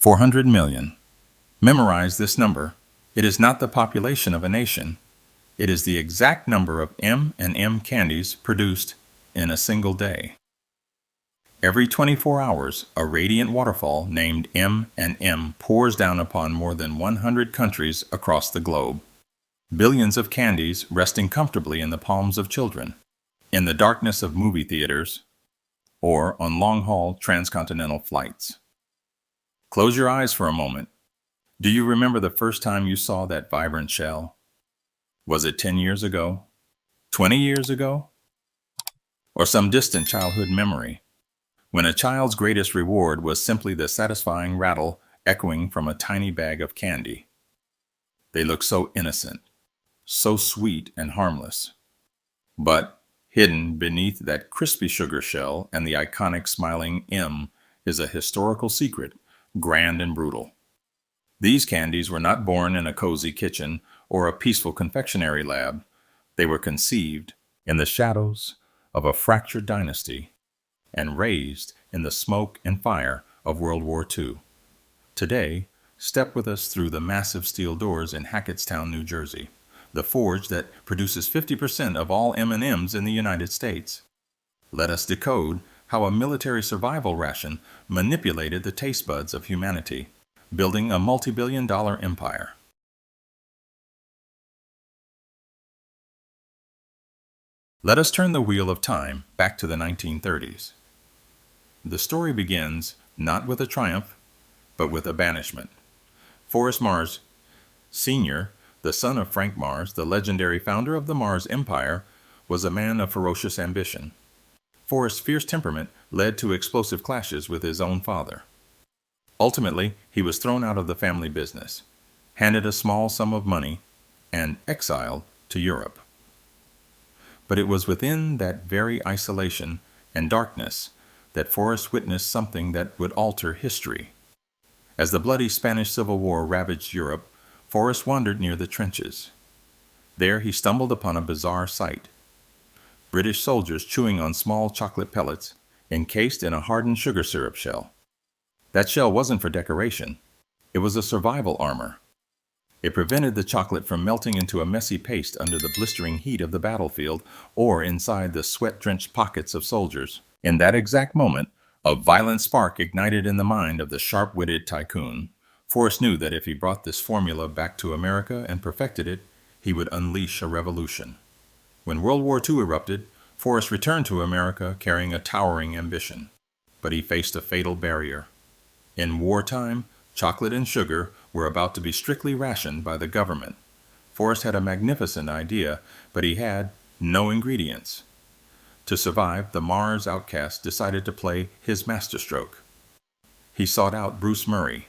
400 million. Memorize this number. It is not the population of a nation. It is the exact number of M&M candies produced in a single day. Every 24 hours, a radiant waterfall named M&M pours down upon more than 100 countries across the globe. Billions of candies resting comfortably in the palms of children, in the darkness of movie theaters, or on long-haul transcontinental flights. Close your eyes for a moment. Do you remember the first time you saw that vibrant shell? Was it 10 years ago? 20 years ago? Or some distant childhood memory, when a child's greatest reward was simply the satisfying rattle echoing from a tiny bag of candy? They look so innocent, so sweet and harmless. But hidden beneath that crispy sugar shell and the iconic smiling M is a historical secret, grand and brutal. These candies were not born in a cozy kitchen or a peaceful confectionery lab. They were conceived in the shadows of a fractured dynasty and raised in the smoke and fire of World War II. Today, step with us through the massive steel doors in Hackettstown, New Jersey, the forge that produces 50% of all M&Ms in the United States. Let us decode how a military survival ration manipulated the taste buds of humanity, building a multi-billion-dollar empire. Let us turn the wheel of time back to the 1930s. The story begins not with a triumph, but with a banishment. Forrest Mars Sr., the son of Frank Mars, the legendary founder of the Mars Empire, was a man of ferocious ambition. Forrest's fierce temperament led to explosive clashes with his own father. Ultimately, he was thrown out of the family business, handed a small sum of money, and exiled to Europe. But it was within that very isolation and darkness that Forrest witnessed something that would alter history. As the bloody Spanish Civil War ravaged Europe, Forrest wandered near the trenches. There he stumbled upon a bizarre sight. British soldiers chewing on small chocolate pellets encased in a hardened sugar syrup shell. That shell wasn't for decoration. It was a survival armor. It prevented the chocolate from melting into a messy paste under the blistering heat of the battlefield or inside the sweat-drenched pockets of soldiers. In that exact moment, a violent spark ignited in the mind of the sharp-witted tycoon. Forrest knew that if he brought this formula back to America and perfected it, he would unleash a revolution. When World War II erupted, Forrest returned to America carrying a towering ambition. But he faced a fatal barrier. In wartime, chocolate and sugar were about to be strictly rationed by the government. Forrest had a magnificent idea, but he had no ingredients. To survive, the Mars outcast decided to play his masterstroke. He sought out Bruce Murray.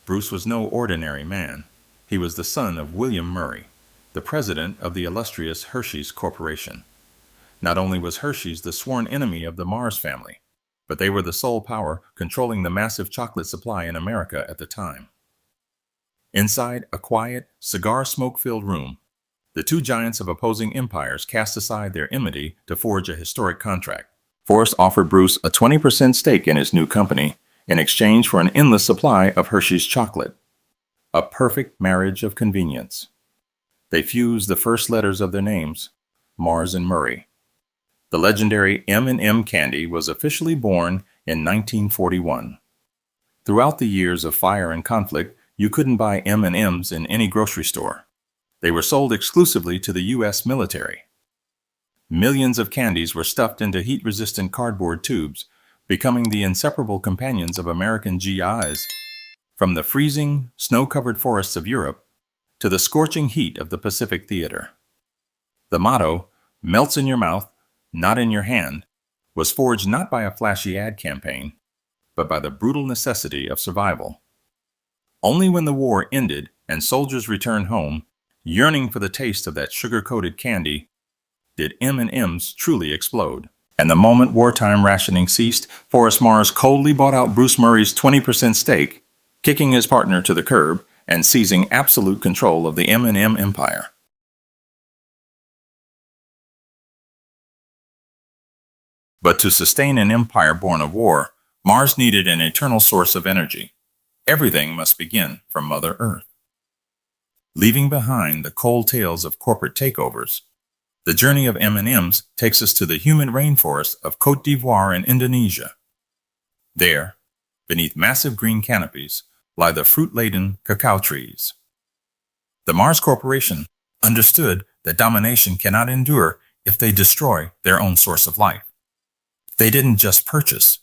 Bruce was no ordinary man. He was the son of William Murray, the president of the illustrious Hershey's Corporation. Not only was Hershey's the sworn enemy of the Mars family, but they were the sole power controlling the massive chocolate supply in America at the time. Inside a quiet, cigar smoke-filled room, the two giants of opposing empires cast aside their enmity to forge a historic contract. Forrest offered Bruce a 20% stake in his new company in exchange for an endless supply of Hershey's chocolate. A perfect marriage of convenience. They fused the first letters of their names, Mars and Murray. The legendary M&M candy was officially born in 1941. Throughout the years of fire and conflict, you couldn't buy M&Ms in any grocery store. They were sold exclusively to the U.S. military. Millions of candies were stuffed into heat-resistant cardboard tubes, becoming the inseparable companions of American GIs. From the freezing, snow-covered forests of Europe to the scorching heat of the Pacific Theater. The motto, "Melts in your mouth, not in your hand," was forged not by a flashy ad campaign, but by the brutal necessity of survival. Only when the war ended and soldiers returned home, yearning for the taste of that sugar-coated candy, did M&Ms truly explode. And the moment wartime rationing ceased, Forrest Mars coldly bought out Bruce Murray's 20% stake, kicking his partner to the curb and seizing absolute control of the M&M empire. But to sustain an empire born of war, Mars needed an eternal source of energy. Everything must begin from Mother Earth. Leaving behind the cold tales of corporate takeovers, the journey of M&Ms takes us to the humid rainforest of Côte d'Ivoire and Indonesia. There, beneath massive green canopies, lie the fruit-laden cacao trees. The Mars Corporation understood that domination cannot endure if they destroy their own source of life. They didn't just purchase.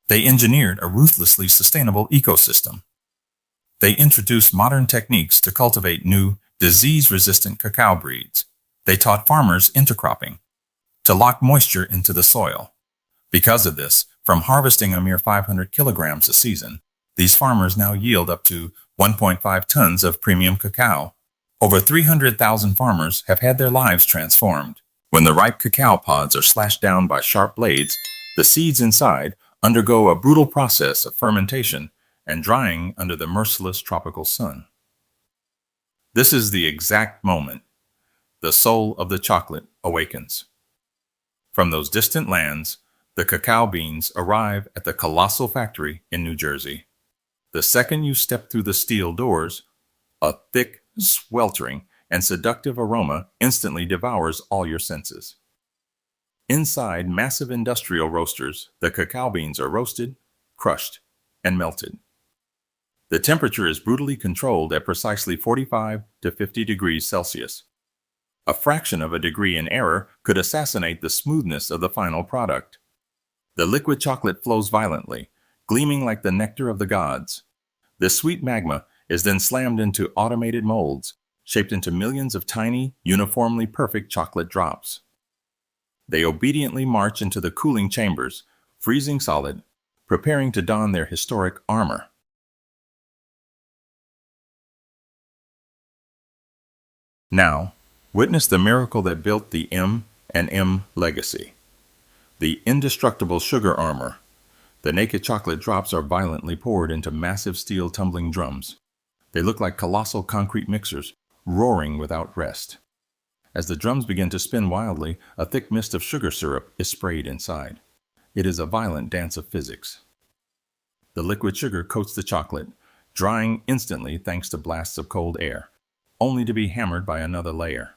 They engineered a ruthlessly sustainable ecosystem. They introduced modern techniques to cultivate new, disease-resistant cacao breeds. They taught farmers intercropping, to lock moisture into the soil. Because of this, from harvesting a mere 500 kilograms a season, these farmers now yield up to 1.5 tons of premium cacao. Over 300,000 farmers have had their lives transformed. When the ripe cacao pods are slashed down by sharp blades, the seeds inside undergo a brutal process of fermentation and drying under the merciless tropical sun. This is the exact moment the soul of the chocolate awakens. From those distant lands, the cacao beans arrive at the colossal factory in New Jersey. The second you step through the steel doors, a thick, sweltering, and seductive aroma instantly devours all your senses. Inside massive industrial roasters, the cacao beans are roasted, crushed, and melted. The temperature is brutally controlled at precisely 45 to 50 degrees Celsius. A fraction of a degree in error could assassinate the smoothness of the final product. The liquid chocolate flows violently, gleaming like the nectar of the gods. This sweet magma is then slammed into automated molds, shaped into millions of tiny, uniformly perfect chocolate drops. They obediently march into the cooling chambers, freezing solid, preparing to don their historic armor. Now, witness the miracle that built the M&M legacy. The indestructible sugar armor. The naked chocolate drops are violently poured into massive steel tumbling drums. They look like colossal concrete mixers, roaring without rest. As the drums begin to spin wildly, a thick mist of sugar syrup is sprayed inside. It is a violent dance of physics. The liquid sugar coats the chocolate, drying instantly thanks to blasts of cold air, only to be hammered by another layer.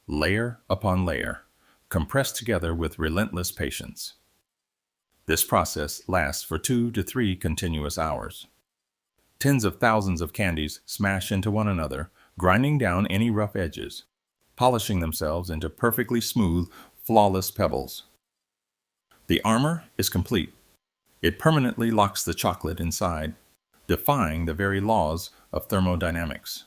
Layer upon layer, compressed together with relentless patience. This process lasts for 2 to 3 continuous hours. Tens of thousands of candies smash into one another, grinding down any rough edges, polishing themselves into perfectly smooth, flawless pebbles. The armor is complete. It permanently locks the chocolate inside, defying the very laws of thermodynamics.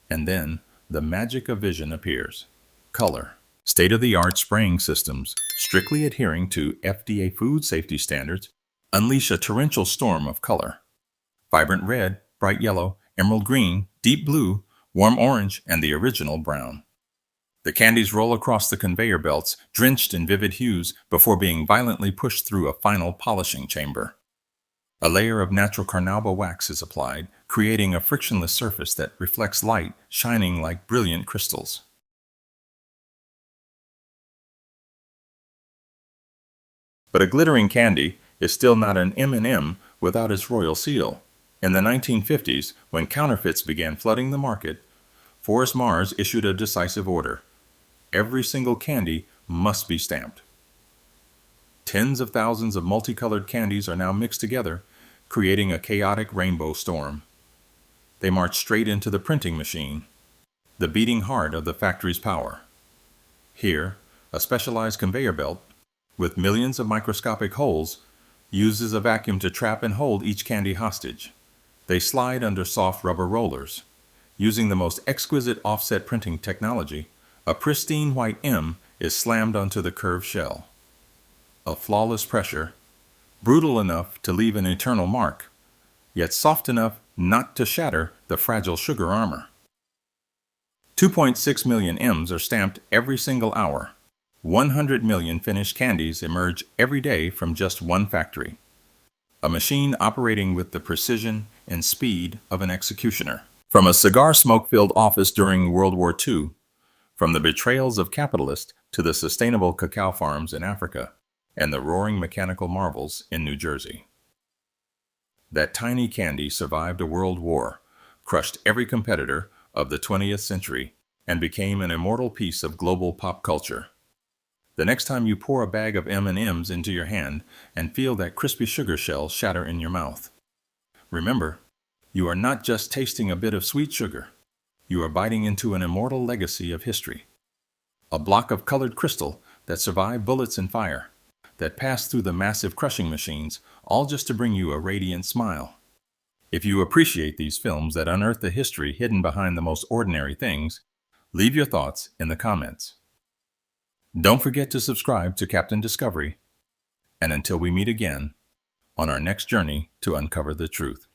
And then, the magic of vision appears. Color. State-of-the-art spraying systems, strictly adhering to FDA food safety standards, unleash a torrential storm of color. Vibrant red, bright yellow, emerald green, deep blue, warm orange, and the original brown. The candies roll across the conveyor belts, drenched in vivid hues, before being violently pushed through a final polishing chamber. A layer of natural carnauba wax is applied, creating a frictionless surface that reflects light, shining like brilliant crystals. But a glittering candy is still not an M&M without its royal seal. In the 1950s, when counterfeits began flooding the market, Forrest Mars issued a decisive order. Every single candy must be stamped. Tens of thousands of multicolored candies are now mixed together, creating a chaotic rainbow storm. They march straight into the printing machine, the beating heart of the factory's power. Here, a specialized conveyor belt, with millions of microscopic holes, uses a vacuum to trap and hold each candy hostage. They slide under soft rubber rollers. Using the most exquisite offset printing technology, a pristine white M is slammed onto the curved shell. A flawless pressure, brutal enough to leave an eternal mark, yet soft enough not to shatter the fragile sugar armor. 2.6 million M's are stamped every single hour. 100 million finished candies emerge every day from just one factory. A machine operating with the precision and speed of an executioner. From a cigar smoke-filled office during World War II, from the betrayals of capitalists to the sustainable cacao farms in Africa, and the roaring mechanical marvels in New Jersey. That tiny candy survived a world war, crushed every competitor of the 20th century, and became an immortal piece of global pop culture. The next time you pour a bag of M&Ms into your hand and feel that crispy sugar shell shatter in your mouth, remember, you are not just tasting a bit of sweet sugar. You are biting into an immortal legacy of history. A block of colored crystal that survived bullets and fire, that passed through the massive crushing machines, all just to bring you a radiant smile. If you appreciate these films that unearth the history hidden behind the most ordinary things, leave your thoughts in the comments. Don't forget to subscribe to Captain Discovery, and until we meet again on our next journey to uncover the truth.